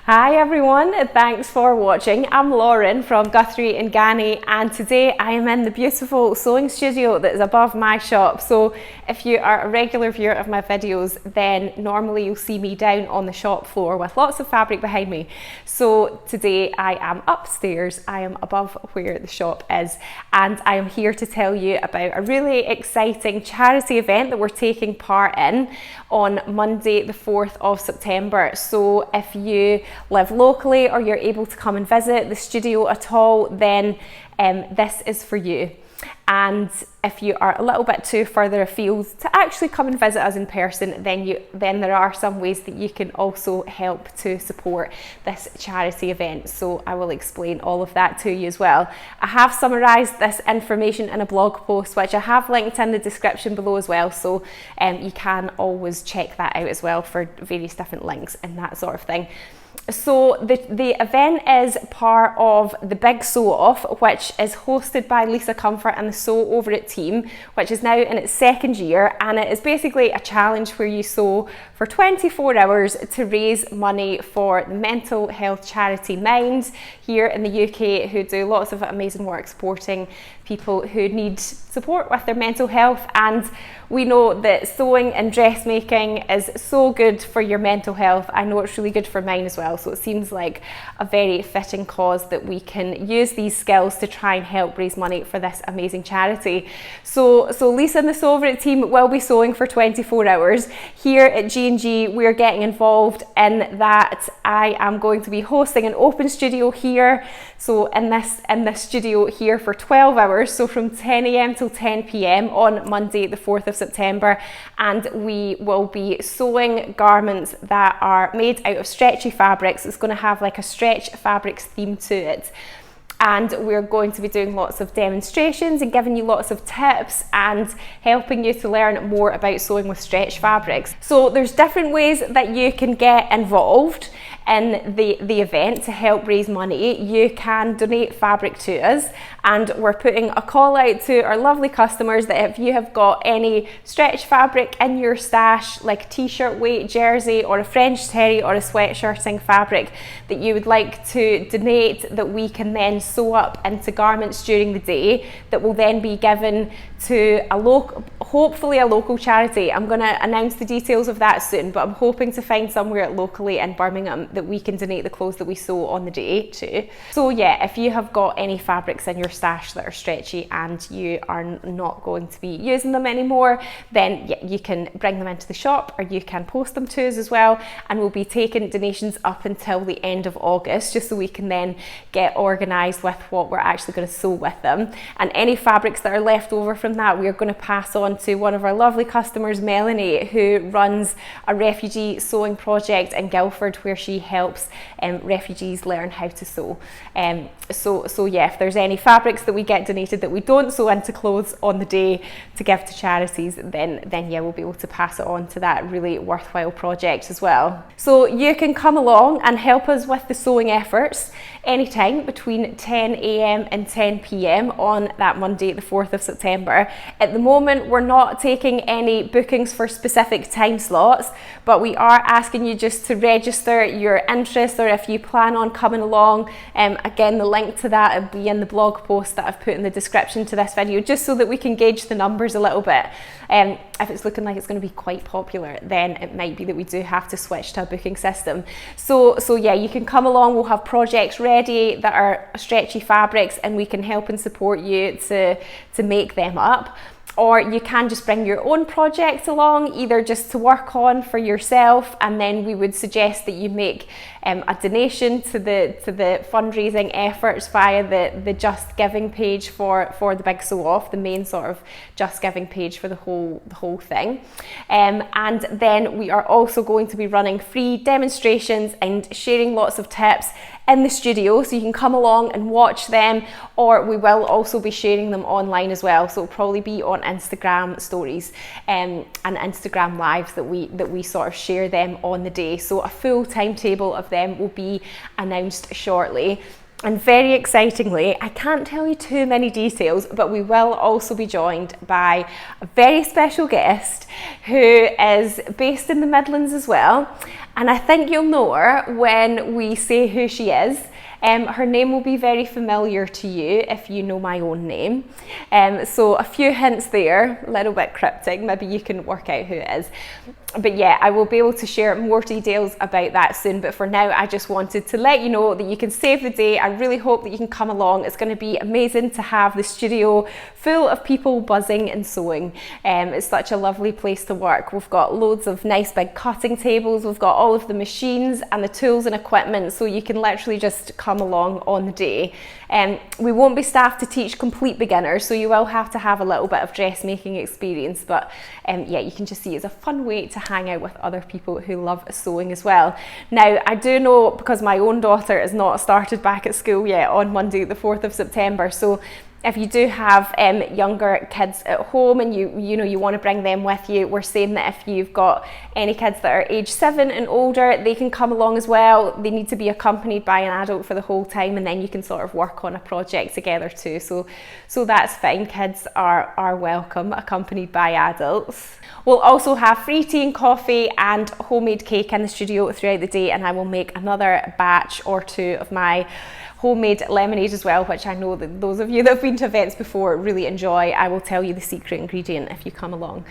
Hi everyone, thanks for watching. I'm Lauren from Guthrie and Ganny, and today I am in the beautiful sewing studio that is above my shop. So if you are a regular viewer of my videos, then normally you'll see me down on the shop floor with lots of fabric behind me. So today I am upstairs, I am above where the shop is, and I am here to tell you about a really exciting charity event that we're taking part in on Monday the 4th of September. So if you live locally or you're able to come and visit the studio at all, then this is for you. And if you are a little bit too further afield to actually come and visit us in person, then there are some ways that you can also help to support this charity event. So I will explain all of that to you as well. I have summarised this information in a blog post, which I have linked in the description below as well. So you can always check that out as well for various different links and that sort of thing. So the event is part of the Big Sew Off, which is hosted by Lisa Comfort and the Sew Over It team, which is now in its second year, and it is basically a challenge where you sew for 24 hours to raise money for the mental health charity Mind here in the UK, who do lots of amazing work supporting people who need support with their mental health. And we know that sewing and dressmaking is so good for your mental health. I know it's really good for mine as well, so it seems like a very fitting cause that we can use these skills to try and help raise money for this amazing charity. So Lisa and the Sew Over It team will be sewing for 24 hours. Here at G&G, we're getting involved in that. I am going to be hosting an open studio here, so in this studio here for 12 hours, so from 10 AM till 10 PM on Monday the 4th of September, and we will be sewing garments that are made out of stretchy fabrics. It's going to have like a stretch fabrics theme to it. And we're going to be doing lots of demonstrations and giving you lots of tips and helping you to learn more about sewing with stretch fabrics. So there's different ways that you can get involved in the event to help raise money. You can donate fabric to us, and we're putting a call out to our lovely customers that if you have got any stretch fabric in your stash, like t-shirt weight jersey or a French terry or a sweatshirting fabric that you would like to donate, that we can then sew up into garments during the day that will then be given to hopefully a local charity. I'm going to announce the details of that soon, but I'm hoping to find somewhere locally in Birmingham that we can donate the clothes that we sew on the day to. So yeah, if you have got any fabrics in your stash that are stretchy and you are not going to be using them anymore, then yeah, you can bring them into the shop or you can post them to us as well, and we'll be taking donations up until the end of August, just so we can then get organised with what we're actually going to sew with them. And any fabrics that are left over from that, we are going to pass on to one of our lovely customers, Melanie, who runs a refugee sewing project in Guildford where she helps refugees learn how to sew. So yeah, if there's any fabrics that we get donated that we don't sew into clothes on the day to give to charities, then yeah, we'll be able to pass it on to that really worthwhile project as well. So you can come along and help us with the sewing efforts anytime between 10 AM and 10 PM on that Monday the 4th of September. At the moment, we're not taking any bookings for specific time slots, but we are asking you just to register your interest, or if you plan on coming along. Again, the link to that will be in the blog post that I've put in the description to this video, just so that we can gauge the numbers a little bit. If it's looking like it's going to be quite popular, then it might be that we do have to switch to a booking system. So yeah, you can come along. We'll have projects ready that are stretchy fabrics, and we can help and support you to make them up. Or you can just bring your own project along, either just to work on for yourself, and then we would suggest that you make a donation to the fundraising efforts via the Just Giving page for the Big Sew Off, the main sort of Just Giving page for the whole thing. And then we are also going to be running free demonstrations and sharing lots of tips in the studio, so you can come along and watch them, or we will also be sharing them online as well. So it'll probably be on Instagram stories and Instagram lives that we sort of share them on the day. So a full timetable of them will be announced shortly. And very excitingly, I can't tell you too many details, but we will also be joined by a very special guest who is based in the Midlands as well, And I think you'll know her when we say who she is. Her name will be very familiar to you if you know my own name. So a few hints there, a little bit cryptic, maybe you can work out who it is. But yeah, I will be able to share more details about that soon. But for now, I just wanted to let you know that you can save the day. I really hope that you can come along. It's going to be amazing to have the studio full of people buzzing and sewing. It's such a lovely place to work. We've got loads of nice big cutting tables. We've got all of the machines and the tools and equipment, so you can literally just come along on the day. We won't be staffed to teach complete beginners, so you will have to have a little bit of dressmaking experience. But yeah, you can just see it's a fun way to hang out with other people who love sewing as well. Now, I do know, because my own daughter is not started back at school yet on Monday the 4th of September, so if you do have younger kids at home and you want to bring them with you, we're saying that if you've got any kids that are age 7 and older, they can come along as well. They need to be accompanied by an adult for the whole time, and then you can sort of work on a project together too. So that's fine. Kids are welcome, accompanied by adults. We'll also have free tea and coffee and homemade cake in the studio throughout the day, and I will make another batch or two of my homemade lemonade as well, which I know that those of you that have been to events before really enjoy. I will tell you the secret ingredient if you come along.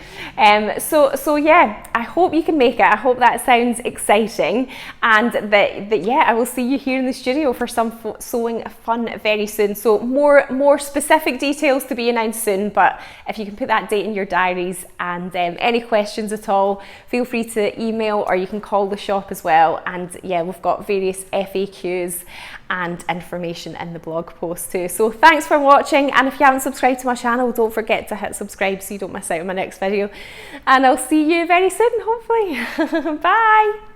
So yeah, I hope you can make it. I hope that sounds exciting, and that yeah, I will see you here in the studio for some sewing fun very soon. So more specific details to be announced soon, but if you can put that date in your diaries, and any questions at all, feel free to email, or you can call the shop as well. And yeah, we've got various FAQs and information in the blog post too. So thanks for watching, and if you haven't subscribed to my channel, don't forget to hit subscribe so you don't miss out on my next video, and I'll see you very soon, hopefully. Bye.